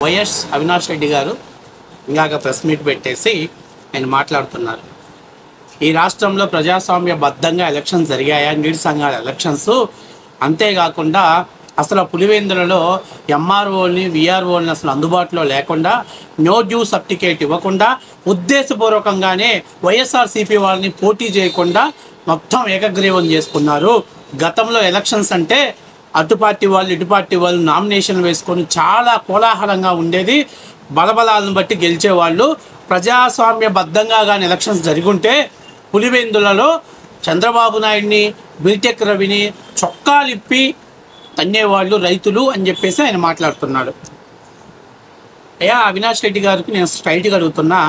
YS Avinash Reddy గారు ఇందాక press meet పెట్టేసి ఆయన మాట్లాడుతున్నారు. ఈ రాష్ట్రంలో ప్రజాస్వామ్యబద్ధంగా ఎలక్షన్స్ జరిగాయా, నీటి సంఘాల ఎలక్షన్స్. అంతేకాకుండా అసలు పులివెందులలో ఎంఆర్ఓని విఆర్ఓని అసలు అందుబాటులో లేకుండా, నో డ్యూ సర్టిఫికేట్ ఇవ్వకుండా, ఉద్దేశపూర్వకంగానే వైఎస్ఆర్సీపీ వాళ్ళని పోటీ చేయకుండా మొత్తం ఏకగ్రీవం చేసుకున్నారు. గతంలో ఎలక్షన్స్ అంటే అటు పార్టీ వాళ్ళు ఇటు పార్టీ వాళ్ళు నామినేషన్ వేసుకొని చాలా కోలాహలంగా ఉండేది. బలబలాలను బట్టి గెలిచేవాళ్ళు. ప్రజాస్వామ్యబద్ధంగా కానీ ఎలక్షన్స్ జరుగుంటే పులివెందులలో చంద్రబాబు నాయుడిని, బీటెక్ రవిని చొక్కాలిప్పి తన్నేవాళ్ళు రైతులు అని చెప్పేసి ఆయన మాట్లాడుతున్నాడు. అయ్యా అవినాష్ రెడ్డి గారికి నేను స్ట్రైట్గా అడుగుతున్నా,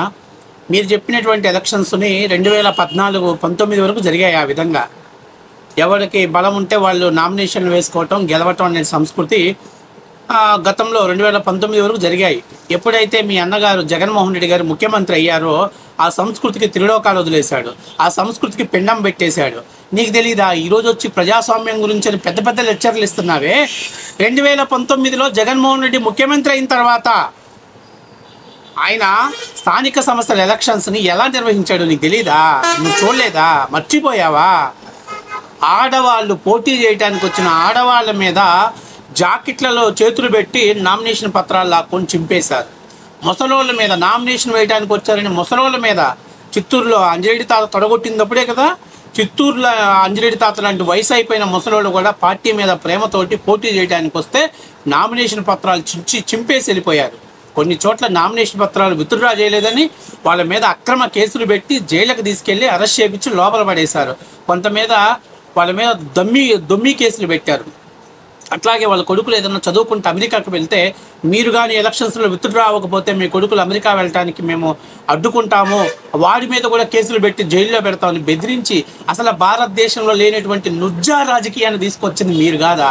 మీరు చెప్పినటువంటి ఎలక్షన్స్ని 2014-19 వరకు జరిగాయి. ఆ విధంగా ఎవరికి బలం ఉంటే వాళ్ళు నామినేషన్లు వేసుకోవటం, గెలవటం అనే సంస్కృతి గతంలో 2019 వరకు జరిగాయి. ఎప్పుడైతే మీ అన్నగారు జగన్మోహన్ రెడ్డి గారు ముఖ్యమంత్రి అయ్యారో ఆ సంస్కృతికి త్రిలోకాలు వదిలేశాడు, ఆ సంస్కృతికి పిండం పెట్టేశాడు. నీకు తెలీదా? ఈరోజు వచ్చి ప్రజాస్వామ్యం గురించి పెద్ద పెద్ద లెక్చర్లు ఇస్తున్నావే. 2019లో జగన్మోహన్ రెడ్డి ముఖ్యమంత్రి అయిన తర్వాత ఆయన స్థానిక సంస్థల ఎలక్షన్స్ని ఎలా నిర్వహించాడు నీకు తెలీదా? నువ్వు చూడలేదా? మర్చిపోయావా? ఆడవాళ్ళు పోటీ చేయడానికి వచ్చిన ఆడవాళ్ళ మీద జాకెట్లలో చేతులు పెట్టి నామినేషన్ పత్రాలు లాక్కొని చింపేశారు. ముసలోళ్ళ మీద నామినేషన్ వేయడానికి వచ్చారని ముసలోళ్ళ మీద చిత్తూరులో అంజిరెడ్డి తాత తొడగొట్టినప్పుడే కదా, చిత్తూరులో అంజిరెడ్డి తాత లాంటి వయసు అయిపోయిన ముసలోళ్ళు కూడా పార్టీ మీద ప్రేమతోటి పోటీ చేయడానికి వస్తే నామినేషన్ పత్రాలు చింపేసి వెళ్ళిపోయారు. కొన్ని చోట్ల నామినేషన్ పత్రాలు విత్డ్రా చేయలేదని వాళ్ళ మీద అక్రమ కేసులు పెట్టి జైలుకు తీసుకెళ్ళి అరెస్ట్ చేయించి లోపల పడేశారు. వాళ్ళ మీద దొమ్మి కేసులు పెట్టారు. అట్లాగే వాళ్ళ కొడుకులు ఏదైనా చదువుకుంటే అమెరికాకు వెళ్తే, మీరు కానీ ఎలక్షన్స్లో విత్డ్రా అవ్వకపోతే మీ కొడుకులు అమెరికా వెళ్ళటానికి మేము అడ్డుకుంటాము, వాడి మీద కూడా కేసులు పెట్టి జైల్లో పెడతామని బెదిరించి అసలు భారతదేశంలో లేనటువంటి నుజ్జా రాజకీయాన్ని తీసుకొచ్చింది మీరు కాదా?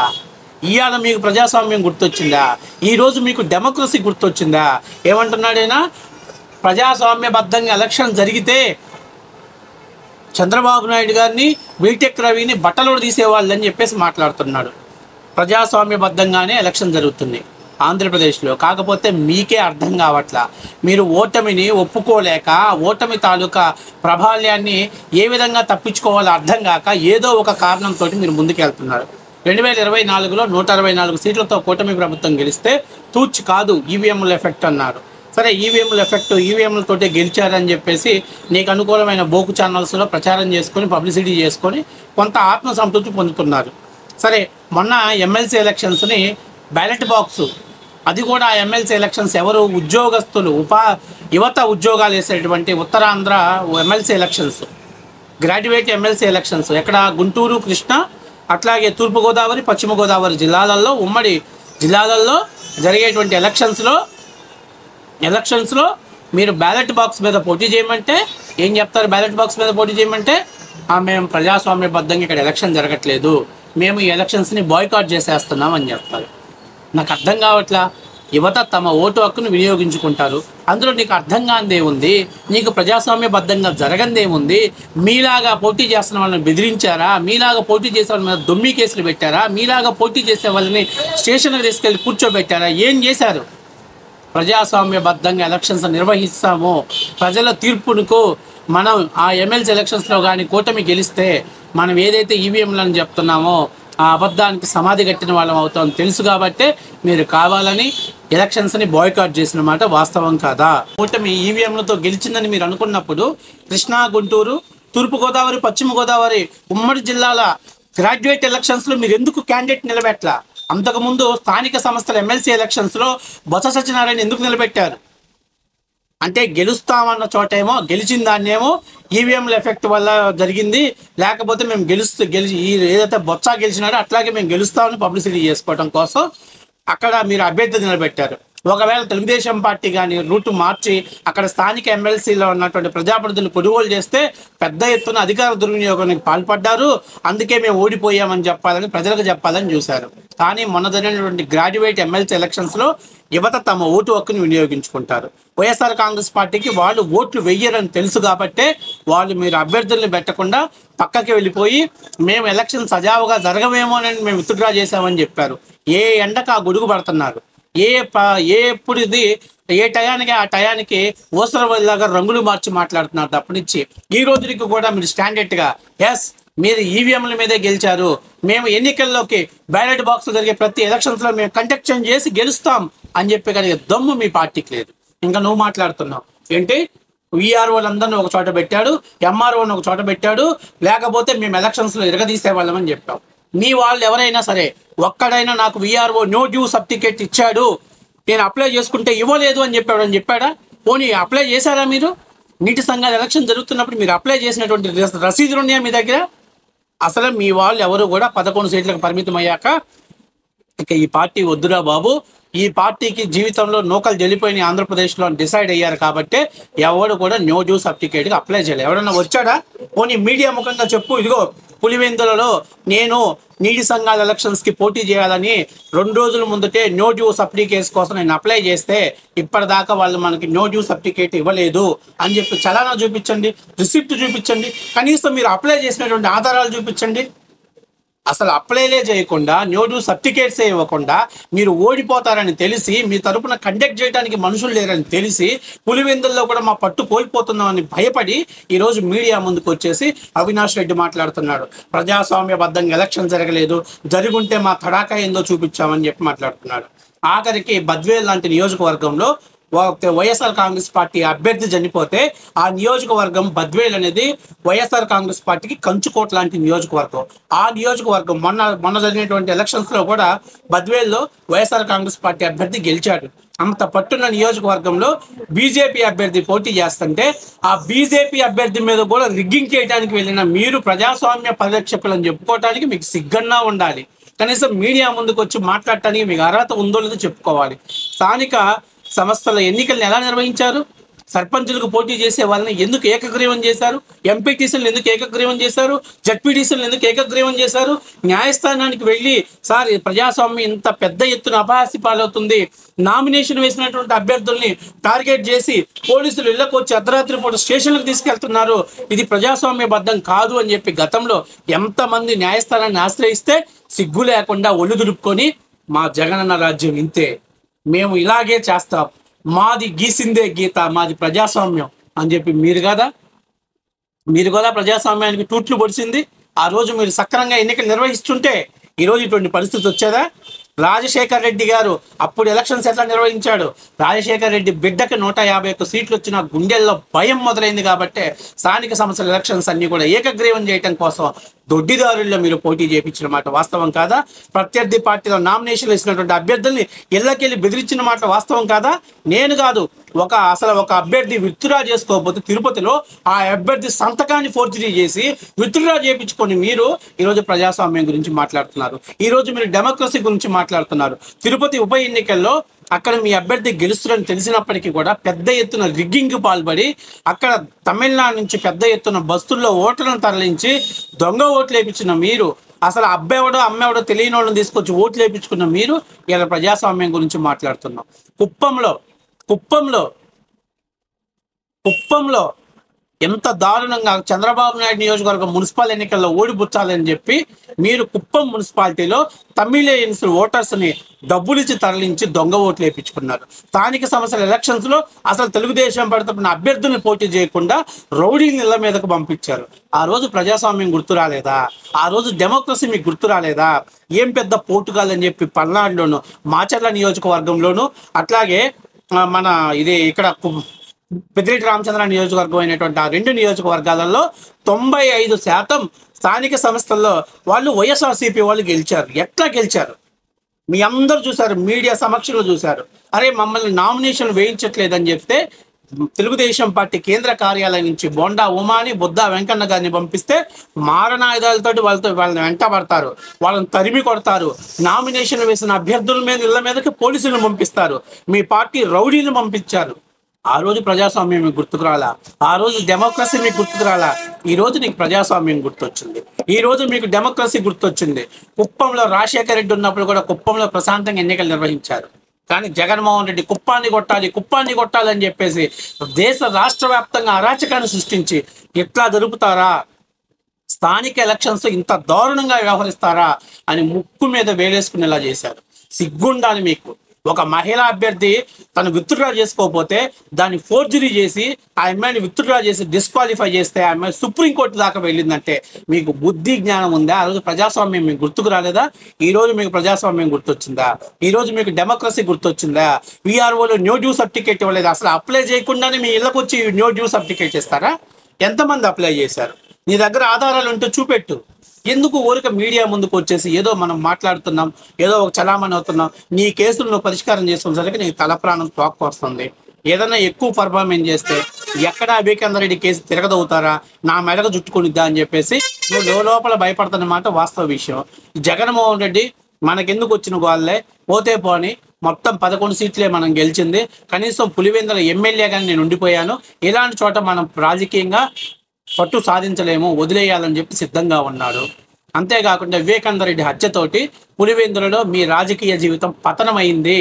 ఇవాళ మీకు ప్రజాస్వామ్యం గుర్తొచ్చిందా? ఈరోజు మీకు డెమోక్రసీ గుర్తొచ్చిందా? ఏమంటున్నాడైనా, ప్రజాస్వామ్యబద్ధంగా ఎలక్షన్ జరిగితే చంద్రబాబు నాయుడు గారిని, బీటెక్ రవిని బట్టలోడు తీసేవాళ్ళని చెప్పేసి మాట్లాడుతున్నాడు. ప్రజాస్వామ్యబద్ధంగానే ఎలక్షన్ జరుగుతుంది ఆంధ్రప్రదేశ్లో. కాకపోతే మీకే అర్థం కావట్లా. మీరు ఓటమిని ఒప్పుకోలేక, ఓటమి తాలూకా ప్రభావాన్ని ఏ విధంగా తప్పించుకోవాలో అర్థం కాక ఏదో ఒక కారణంతో మీరు ముందుకెళ్తున్నారు. 2024లో 164 సీట్లతో కూటమి ప్రభుత్వం గెలిస్తే తూచి కాదు ఈవీఎంల ఎఫెక్ట్ అన్నారు. సరే, ఈవీఎంల ఎఫెక్ట్, ఈవీఎంలతోటే గెలిచారని చెప్పేసి నీకు అనుకూలమైన బోకు ఛానల్స్లో ప్రచారం చేసుకొని, పబ్లిసిటీ చేసుకొని కొంత ఆత్మసంతృప్తి పొందుతున్నారు. సరే, మొన్న ఎమ్మెల్సీ ఎలక్షన్స్ని బ్యాలెట్ బాక్సు, అది కూడా ఎమ్మెల్సీ ఎలక్షన్స్ ఎవరు? ఉద్యోగస్తులు, యువత ఉద్యోగాలు వేసేటువంటి Uttarandhra MLC elections, graduate MLC elections ఎక్కడ? గుంటూరు, కృష్ణా, అట్లాగే తూర్పుగోదావరి, పశ్చిమ గోదావరి జిల్లాలలో, ఉమ్మడి జిల్లాలలో జరిగేటువంటి ఎలక్షన్స్లో మీరు బ్యాలెట్ బాక్స్ మీద పోటీ చేయమంటే ఏం చెప్తారు? బ్యాలెట్ బాక్స్ మీద పోటీ చేయమంటే మేము ప్రజాస్వామ్యబద్ధంగా ఇక్కడ ఎలక్షన్ జరగట్లేదు, మేము ఈ ఎలక్షన్స్ని బాయ్కాట్ చేసేస్తున్నాం అని చెప్తారు. నాకు అర్థం కావట్లా. యువత తమ ఓటు హక్కును వినియోగించుకుంటారు. అందులో నీకు అర్థం కానిదే ఉంది? నీకు ప్రజాస్వామ్యబద్ధంగా జరగందేముంది? మీలాగా పోటీ చేస్తున్న వాళ్ళని బెదిరించారా? మీలాగా పోటీ చేసే వాళ్ళ మీద దొమ్మి కేసులు పెట్టారా? మీలాగా పోటీ చేసే వాళ్ళని స్టేషన్కి తీసుకెళ్ళి కూర్చోబెట్టారా? ఏం చేశారు? ప్రజాస్వామ్యబద్ధంగా ఎలక్షన్స్ నిర్వహిస్తాము, ప్రజల తీర్పునకు మనం ఆ ఎమ్మెల్సీ ఎలక్షన్స్లో కానీ కూటమి గెలిస్తే మనం ఏదైతే ఈవీఎంలను చెప్తున్నామో ఆ అబద్ధానికి సమాధి కట్టిన వాళ్ళం అవుతాం తెలుసు. కాబట్టే మీరు కావాలని ఎలక్షన్స్ని బాయ్కాట్ చేసిన మాట వాస్తవం కాదా? కూటమి ఈవీఎంలతో గెలిచిందని మీరు అనుకున్నప్పుడు కృష్ణా, గుంటూరు, తూర్పుగోదావరి, పశ్చిమ గోదావరి ఉమ్మడి జిల్లాల గ్రాడ్యుయేట్ ఎలక్షన్స్లో మీరు ఎందుకు క్యాండిడేట్ నిలబెట్టలా? అంతకుముందు స్థానిక సంస్థల ఎమ్మెల్సీ ఎలక్షన్స్లో బొత్స సత్యనారాయణ ఎందుకు నిలబెట్టారు? అంటే గెలుస్తామన్న చోటేమో గెలిచిన దాన్నేమో ఈవీఎంల ఎఫెక్ట్ వల్ల జరిగింది, లేకపోతే మేము ఏదైతే బొత్స గెలిచినాడో అట్లాగే మేము గెలుస్తామని పబ్లిసిటీ చేసుకోవడం కోసం అక్కడ మీరు అభ్యర్థి నిలబెట్టారు. ఒకవేళ తెలుగుదేశం పార్టీ కానీ రూటు మార్చి అక్కడ స్థానిక ఎమ్మెల్సీలో ఉన్నటువంటి ప్రజాప్రతినిధులు కొనుగోలు చేస్తే పెద్ద ఎత్తున అధికార దుర్వినియోగానికి పాల్పడ్డారు. అందుకే మేము ఓడిపోయామని చెప్పాలని, ప్రజలకు చెప్పాలని చూశారు. కానీ మొన్న జరిగినటువంటి గ్రాడ్యుయేట్ ఎమ్మెల్సీ ఎలక్షన్స్లో యువత తమ ఓటు హక్కును వినియోగించుకుంటారు. వైఎస్ఆర్ కాంగ్రెస్ పార్టీకి వాళ్ళు ఓట్లు వెయ్యరని తెలుసు కాబట్టే వాళ్ళు మీరు అభ్యర్థుల్ని పెట్టకుండా పక్కకి వెళ్ళిపోయి మేము ఎలక్షన్ సజావుగా జరగవేమోనని మేము విత్డ్రా చేశామని చెప్పారు. ఏ ఎండకు ఆ గొడుగు పడుతున్నారు. ఎప్పుడు ఇది ఏ టయానికి ఆ టయానికి ఓసరవల్లాగా రంగులు మార్చి మాట్లాడుతున్నారు తప్పనిచ్చి ఈ రోజుకి కూడా మీరు స్టాండర్డ్గా ఎస్ మీరు ఈవీఎంల మీదే గెలిచారు, మేము ఎన్నికల్లోకి బ్యాలెట్ బాక్స్ జరిగే ప్రతి ఎలక్షన్స్లో మేము కంటెక్షన్ చేసి గెలుస్తాం అని చెప్పి కలిగే దమ్ము మీ పార్టీకి లేదు. ఇంకా నువ్వు మాట్లాడుతున్నావు ఏంటి? వీఆర్ఓలందరినీ ఒక చోట పెట్టాడు, ఎంఆర్ఓని ఒక చోట పెట్టాడు, లేకపోతే మేము ఎలక్షన్స్లో ఇరగదీసేవాళ్ళమని చెప్పావు. నీ వాళ్ళు ఎవరైనా సరే ఒక్కడైనా నాకు వీఆర్ఓ నో డ్యూ సర్టిఫికేట్ ఇచ్చాడు, నేను అప్లై చేసుకుంటే ఇవ్వలేదు అని చెప్పాడా? పోనీ అప్లై చేశారా మీరు? నీటి సంఘాల ఎలక్షన్ జరుగుతున్నప్పుడు మీరు అప్లై చేసినటువంటి రసీదులు ఉన్నాయా మీ దగ్గర? అసలు మీ వాళ్ళు ఎవరు కూడా 11 సీట్లకు పరిమితం అయ్యాక ఇక ఈ పార్టీ వద్దురా బాబు, ఈ పార్టీకి జీవితంలో నూకలు జల్లిపోయిన ఆంధ్రప్రదేశ్లో డిసైడ్ అయ్యారు కాబట్టి ఎవడు కూడా నో డ్యూ సర్టిఫికేట్కి అప్లై చేయలేదు. ఎవడన్నా వచ్చాడా? పోనీ మీడియా ముఖంగా చెప్పు, ఇదిగో పులివెందులలో నేను నీటి సంఘాల ఎలక్షన్స్కి పోటీ చేయాలని 2 రోజుల ముందుటే నో డ్యూ సర్టిఫికేట్స్ కోసం నేను అప్లై చేస్తే ఇప్పటిదాకా వాళ్ళు మనకి నో డ్యూ సర్టిఫికేట్ ఇవ్వలేదు అని చెప్పి చలానా చూపించండి, రిసిప్ట్ చూపించండి, కనీసం మీరు అప్లై చేసినటువంటి ఆధారాలు చూపించండి. అసలు అప్లైలే చేయకుండా నో డ్యూ సర్టిఫికేట్సే ఇవ్వకుండా మీరు ఓడిపోతారని తెలిసి మీ తరపున కండక్ట్ చేయడానికి మనుషులు లేరని తెలిసి పులివెందుల్లో కూడా మా పట్టు కోల్పోతున్నామని భయపడి ఈరోజు మీడియా ముందుకు వచ్చేసి అవినాష్ రెడ్డి మాట్లాడుతున్నాడు. ప్రజాస్వామ్యబద్ధంగా ఎలక్షన్ జరగలేదు, జరుగుంటే మా తడాకా ఏందో చూపించామని చెప్పి మాట్లాడుతున్నాడు. ఆఖరికి బద్వేల్ లాంటి నియోజకవర్గంలో వైఎస్ఆర్ కాంగ్రెస్ పార్టీ అభ్యర్థి చనిపోతే ఆ నియోజకవర్గం బద్వేల్ అనేది వైఎస్ఆర్ కాంగ్రెస్ పార్టీకి కంచుకోట లాంటి నియోజకవర్గం. ఆ నియోజకవర్గం మొన్న జరిగినటువంటి ఎలక్షన్స్లో కూడా బద్వేల్లో వైఎస్ఆర్ కాంగ్రెస్ పార్టీ అభ్యర్థి గెలిచాడు. అంత పట్టున్న నియోజకవర్గంలో బీజేపీ అభ్యర్థి పోటీ చేస్తుంటే ఆ బీజేపీ అభ్యర్థి మీద కూడా రిగ్గింగ్ చేయడానికి వెళ్ళిన మీరు ప్రజాస్వామ్య పరిరక్షకులని చెప్పుకోవడానికి మీకు సిగ్గన్నా ఉండాలి. కనీసం మీడియా ముందుకు వచ్చి మాట్లాడటానికి మీకు అర్హత ఉందో లేదో చెప్పుకోవాలి. స్థానిక సంస్థల ఎన్నికలను ఎలా నిర్వహించారు? సర్పంచులకు పోటీ చేసే వాళ్ళని ఎందుకు ఏకగ్రీవం చేశారు? ఎంపీటీసీలను ఎందుకు ఏకగ్రీవం చేశారు? జడ్పీటీసీలను ఎందుకు ఏకగ్రీవం చేశారు? న్యాయస్థానానికి వెళ్ళి సార్ ప్రజాస్వామ్యం ఇంత పెద్ద ఎత్తున అపహాస్య పాలవుతుంది, నామినేషన్ వేసినటువంటి అభ్యర్థుల్ని టార్గెట్ చేసి పోలీసులు ఇళ్లకు వచ్చి అర్ధరాత్రి పూట స్టేషన్లకు తీసుకెళ్తున్నారు, ఇది ప్రజాస్వామ్యబద్ధం కాదు అని చెప్పి గతంలో ఎంతమంది న్యాయస్థానాన్ని ఆశ్రయిస్తే సిగ్గు లేకుండా ఒళ్ళు దులుపుకొని మా జగనన్న రాజ్యం ఇంతే, మేము ఇలాగే చేస్తాం, మాది గీసిందే గీత, మాది ప్రజాస్వామ్యం అని చెప్పి మీరు కదా ప్రజాస్వామ్యానికి తూట్లు పొడిచింది. ఆ రోజు మీరు సక్రమంగా ఎన్నికలు నిర్వహిస్తుంటే ఈరోజు ఇటువంటి పరిస్థితి వచ్చేదా? రాజశేఖర్ రెడ్డి గారు అప్పుడు ఎలక్షన్స్ ఎట్లా నిర్వహించాడు? రాజశేఖర్ రెడ్డి బిడ్డకి 151 సీట్లు వచ్చిన గుండెల్లో భయం మొదలైంది కాబట్టి స్థానిక సంస్థల ఎలక్షన్స్ అన్ని కూడా ఏకగ్రీవం చేయడం కోసం దొడ్డిదారుల్లో మీరు పోటీ చేయించిన మాట వాస్తవం కాదా? ప్రత్యర్థి పార్టీలో నామినేషన్లు ఇచ్చినటువంటి అభ్యర్థుల్ని ఇళ్ళకెళ్ళి బెదిరించిన మాట వాస్తవం కాదా? నేను కాదు, ఒక అభ్యర్థి విత్డ్రా చేసుకోకపోతే తిరుపతిలో ఆ అభ్యర్థి సంతకాన్ని ఫోర్జరీ చేసి విత్డ్రా చేయించుకొని మీరు ఈరోజు ప్రజాస్వామ్యం గురించి మాట్లాడుతున్నారు, ఈరోజు మీరు డెమోక్రసీ గురించి మాట్లాడుతున్నారు. తిరుపతి ఉప ఎన్నికల్లో అక్కడ మీ అభ్యర్థి గెలుస్తారని తెలిసినప్పటికీ కూడా పెద్ద ఎత్తున రిగ్గింగ్ పాల్పడి అక్కడ తమిళనాడు నుంచి పెద్ద ఎత్తున బస్సుల్లో ఓట్లను తరలించి దొంగ ఓట్లు వేయించిన మీరు, అసలు అబ్బాయివడో అమ్మాయివడో తెలియని వాళ్ళని తీసుకొచ్చి ఓట్లు వేయించుకున్న మీరు ఇలా ప్రజాస్వామ్యం గురించి మాట్లాడుతున్నాం. కుప్పంలో ఎంత దారుణంగా చంద్రబాబు నాయుడు నియోజకవర్గం మున్సిపల్ ఎన్నికల్లో ఓడిపుచ్చాలని చెప్పి మీరు కుప్పం మున్సిపాలిటీలో తమిళియన్స్ ఓటర్స్ని డబ్బులిచ్చి తరలించి దొంగ ఓట్లు వేయించుకున్నారు. స్థానిక సంస్థల ఎలక్షన్స్లో అసలు తెలుగుదేశం పడుతున్న అభ్యర్థుల్ని పోటీ చేయకుండా రౌడీని ఇళ్ల మీదకు పంపించారు. ఆ రోజు ప్రజాస్వామ్యం గుర్తు రాలేదా? ఆ రోజు డెమోక్రసీ మీకు గుర్తు రాలేదా? ఏం పెద్ద పోటుగాలని చెప్పి పల్నాడులోను మాచర్ల నియోజకవర్గంలోను అట్లాగే మన ఇక్కడ పెద్దిరెడ్డి రామచంద్ర నియోజకవర్గం అయినటువంటి ఆ 2 నియోజకవర్గాలలో 95% స్థానిక సంస్థల్లో వాళ్ళు వైఎస్ఆర్సీపీ వాళ్ళు గెలిచారు. ఎట్లా గెలిచారు మీ అందరూ చూశారు, మీడియా సమక్షంలో చూశారు. అరే మమ్మల్ని నామినేషన్ వేయించట్లేదని చెప్తే తెలుగుదేశం పార్టీ కేంద్ర కార్యాలయం నుంచి బొండా ఉమాని బుద్ధా వెంకన్న గారిని పంపిస్తే మారణాయుధాలతోటి వాళ్ళని వెంటబడతారు, వాళ్ళని తరిమి కొడతారు. నామినేషన్ వేసిన అభ్యర్థుల మీద ఇళ్ల మీదకి పోలీసులను పంపిస్తారు. మీ పార్టీ రౌడీలను పంపించారు. ఆ రోజు ప్రజాస్వామ్యం మీకు గుర్తుకు రాలా? ఆ రోజు డెమోక్రసీ మీకు గుర్తుకు రాలా? ఈ రోజు నీకు ప్రజాస్వామ్యం గుర్తొచ్చింది, ఈ రోజు మీకు డెమోక్రసీ గుర్తొచ్చింది. కుప్పంలో రాజశేఖర రెడ్డి ఉన్నప్పుడు కూడా కుప్పంలో ప్రశాంతంగా ఎన్నికలు నిర్వహించారు. కానీ జగన్మోహన్ రెడ్డి కుప్పాన్ని కొట్టాలి అని చెప్పేసి దేశ రాష్ట్ర వ్యాప్తంగా అరాచకాన్ని సృష్టించి ఎట్లా జరుపుతారా, స్థానిక ఎలక్షన్స్ ఇంత దారుణంగా వ్యవహరిస్తారా అని ముక్కు మీద వేలేసుకునేలా చేశారు. సిగ్గుండాలి మీకు. ఒక మహిళా అభ్యర్థి తను విత్డ్రా చేసుకోకపోతే దాన్ని ఫోర్జరీ చేసి ఆ అమ్మాయిని విత్డ్రా చేసి డిస్క్వాలిఫై చేస్తే ఆ అమ్మాయి సుప్రీంకోర్టు దాకా వెళ్ళిందంటే మీకు బుద్ధి జ్ఞానం ఉందా? ఆ రోజు ప్రజాస్వామ్యం మీకు గుర్తుకు రాలేదా? ఈ రోజు మీకు ప్రజాస్వామ్యం గుర్తొచ్చిందా? ఈ రోజు మీకు డెమోక్రసీ గుర్తొచ్చిందా? వీఆర్ఓలో న్యూ డ్యూ సర్టిఫికేట్ ఇవ్వలేదు. అసలు అప్లై చేయకుండానే మీ ఇళ్ళకి వచ్చి న్యూ డ్యూ సర్టిఫికేట్ ఇస్తారా? ఎంతమంది అప్లై చేశారు? నీ దగ్గర ఆధారాలు ఉంటే చూపెట్టు. ఎందుకు ఊరిక మీడియా ముందుకు వచ్చేసి ఏదో మనం మాట్లాడుతున్నాం, ఏదో ఒక చలామణి అవుతున్నాం, నీ కేసులు నువ్వు పరిష్కారం చేసుకునేసరికి నీకు తల ప్రాణం తోక్కు వస్తుంది. ఏదైనా ఎక్కువ పర్ఫార్మెన్స్ చేస్తే ఎక్కడ వివేకానంద రెడ్డి కేసు తిరగదవుతారా, నా మెడకు జుట్టుకునిద్దా అని చెప్పేసి నువ్వు లోపల భయపడుతున్నమాట వాస్తవ విషయం. జగన్మోహన్ రెడ్డి మనకెందుకు వచ్చిన వాళ్ళే పోతే పోని, మొత్తం 11 సీట్లే మనం గెలిచింది, కనీసం పులివెందుల ఎమ్మెల్యేగాని నేను ఉండిపోయాను, ఇలాంటి చోట మనం రాజకీయంగా పట్టు సాధించలేము, వదిలేయాలని చెప్పి సిద్ధంగా ఉన్నాడు. అంతేకాకుండా వివేకానంద రెడ్డి హత్యతోటి పులివెందులలో మీ రాజకీయ జీవితం పతనమైంది,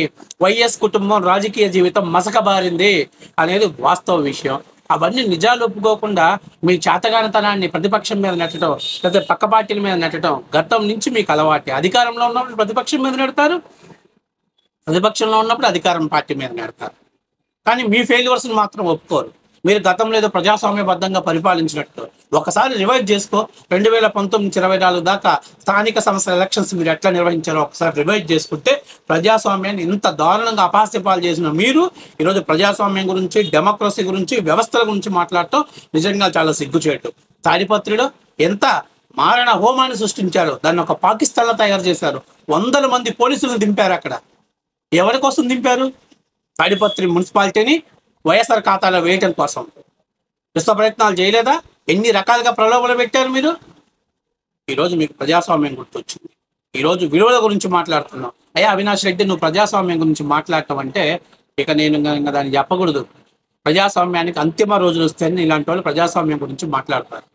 వైఎస్ కుటుంబం రాజకీయ జీవితం మసకబారింది అనేది వాస్తవ విషయం. అవన్నీ నిజాలు ఒప్పుకోకుండా మీ చేతగానితనాన్ని ప్రతిపక్షం మీద నెట్టడం, లేదా పక్క పార్టీల మీద నెట్టడం గతం నుంచి మీకు అలవాటే. అధికారంలో ఉన్నప్పుడు ప్రతిపక్షం మీద నెడతారు, ప్రతిపక్షంలో ఉన్నప్పుడు అధికారం పార్టీ మీద నెడతారు. కానీ మీ ఫెయిల్యూర్స్ని మాత్రం ఒప్పుకోరు. మీరు గతంలో ఏదో ప్రజాస్వామ్యబద్ధంగా పరిపాలించినట్టు ఒకసారి రివైజ్ చేసుకో. 2019-24 దాకా స్థానిక సంస్థల ఎలక్షన్స్ మీరు ఎట్లా నిర్వహించారో ఒకసారి రివైజ్ చేసుకుంటే ప్రజాస్వామ్యాన్ని ఇంత దారుణంగా అపహాస్యపాలు చేసిన మీరు ఈరోజు ప్రజాస్వామ్యం గురించి, డెమోక్రసీ గురించి, వ్యవస్థల గురించి మాట్లాడటం నిజంగా చాలా సిగ్గుచేటు. తాడిపత్రిలో ఎంత మారణ హోమాన్ని సృష్టించారు, దాన్ని ఒక పాకిస్తాన్లో తయారు చేశారు. 100 మంది పోలీసులను దింపారు. అక్కడ ఎవరి కోసం దింపారు? తాడిపత్రి మున్సిపాలిటీని వైఎస్ఆర్ ఖాతాలో వేయటం కోసం. విశ్వ ప్రయత్నాలు చేయలేదా? ఎన్ని రకాలుగా ప్రలోభాలు పెట్టారు మీరు. ఈరోజు మీకు ప్రజాస్వామ్యం గుర్తొచ్చింది. ఈరోజు విలువల గురించి మాట్లాడుతున్నాం. అయ్యా అవినాష్ రెడ్డి, నువ్వు ప్రజాస్వామ్యం గురించి మాట్లాడటం అంటే ఇక నేను దాన్ని చెప్పకూడదు. ప్రజాస్వామ్యానికి అంతిమ రోజులు వస్తేనే ఇలాంటి వాళ్ళు ప్రజాస్వామ్యం గురించి మాట్లాడతారు.